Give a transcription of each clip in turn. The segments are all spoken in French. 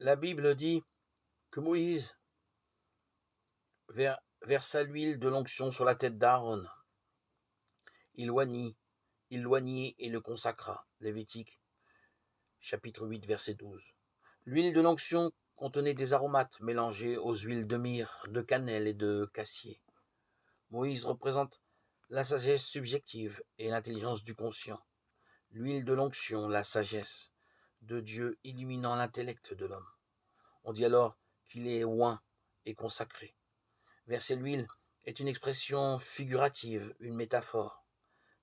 La Bible dit que Moïse versa l'huile de l'onction sur la tête d'Aaron. Il l'oignit et le consacra. Lévitique, chapitre 8, verset 12. L'huile de l'onction contenait des aromates mélangés aux huiles de myrrhe, de cannelle et de cassier. Moïse représente la sagesse subjective et l'intelligence du conscient. L'huile de l'onction, la sagesse de Dieu illuminant l'intellect de l'homme. On dit alors qu'il est oint et consacré. Verser l'huile est une expression figurative, une métaphore.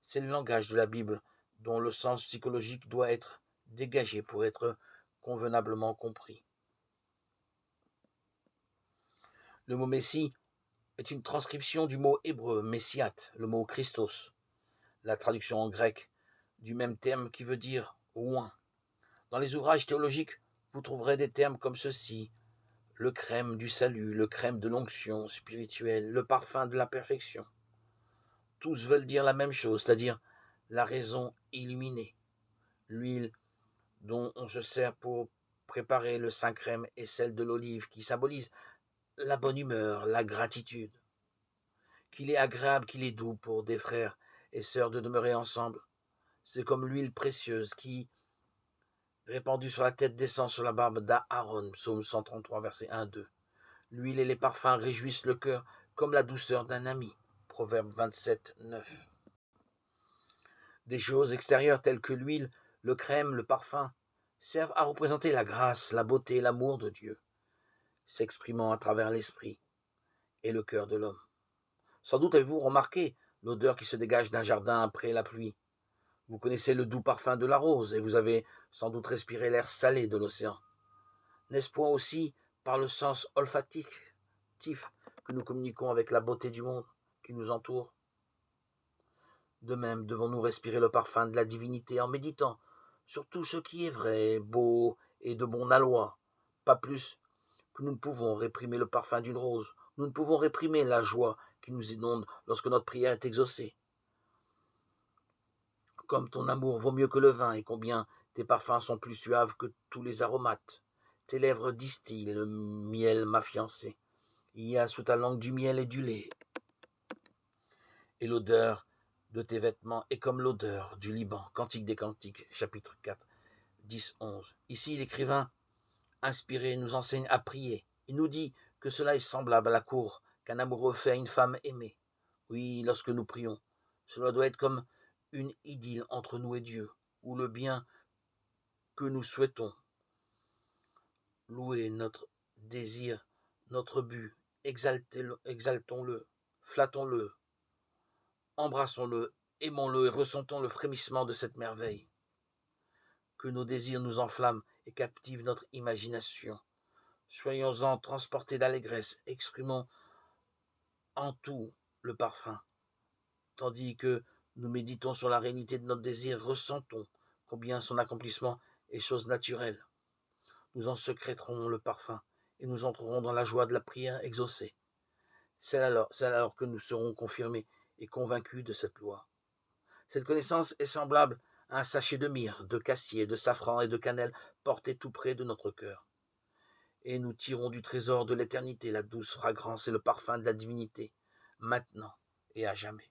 C'est le langage de la Bible dont le sens psychologique doit être dégagé pour être convenablement compris. Le mot Messie est une transcription du mot hébreu Messiat, le mot Christos, la traduction en grec du même terme qui veut dire oint. Dans les ouvrages théologiques, vous trouverez des termes comme ceci: le crème du salut, le crème de l'onction spirituelle, le parfum de la perfection. Tous veulent dire la même chose, c'est-à-dire la raison illuminée. L'huile dont on se sert pour préparer le saint crème est celle de l'olive qui symbolise la bonne humeur, la gratitude. Qu'il est agréable, qu'il est doux pour des frères et sœurs de demeurer ensemble. C'est comme l'huile précieuse qui, répandue sur la tête, descend sur la barbe d'Aaron, psaume 133, verset 1-2. L'huile et les parfums réjouissent le cœur comme la douceur d'un ami, proverbe 27, 9. Des choses extérieures telles que l'huile, le crème, le parfum, servent à représenter la grâce, la beauté et l'amour de Dieu, s'exprimant à travers l'esprit et le cœur de l'homme. Sans doute avez-vous remarqué l'odeur qui se dégage d'un jardin après la pluie. Vous connaissez le doux parfum de la rose et vous avez sans doute respiré l'air salé de l'océan. N'est-ce point aussi par le sens olfactif que nous communiquons avec la beauté du monde qui nous entoure? De même, devons-nous respirer le parfum de la divinité en méditant sur tout ce qui est vrai, beau et de bon aloi, pas plus que nous ne pouvons réprimer le parfum d'une rose. Nous ne pouvons réprimer la joie qui nous inonde lorsque notre prière est exaucée. Comme ton amour vaut mieux que le vin, et combien tes parfums sont plus suaves que tous les aromates. Tes lèvres distillent le miel, ma fiancée. Il y a sous ta langue du miel et du lait. Et l'odeur de tes vêtements est comme l'odeur du Liban. Cantique des Cantiques, chapitre 4, 10-11. Ici, l'écrivain inspiré nous enseigne à prier. Il nous dit que cela est semblable à la cour qu'un amoureux fait à une femme aimée. Oui, lorsque nous prions, cela doit être comme une idylle entre nous et Dieu, où le bien que nous souhaitons, louer notre désir, notre but, exaltons-le, flattons-le, embrassons-le, aimons-le et ressentons le frémissement de cette merveille. Que nos désirs nous enflamment et captivent notre imagination. Soyons-en transportés d'allégresse, exprimons en tout le parfum. Tandis que nous méditons sur la réalité de notre désir, ressentons combien son accomplissement est chose naturelle. Nous en sécréterons le parfum et nous entrerons dans la joie de la prière exaucée. C'est alors que nous serons confirmés et convaincus de cette loi. Cette connaissance est semblable à un sachet de myrrhe, de cassier, de safran et de cannelle porté tout près de notre cœur. Et nous tirons du trésor de l'éternité la douce fragrance et le parfum de la divinité, maintenant et à jamais.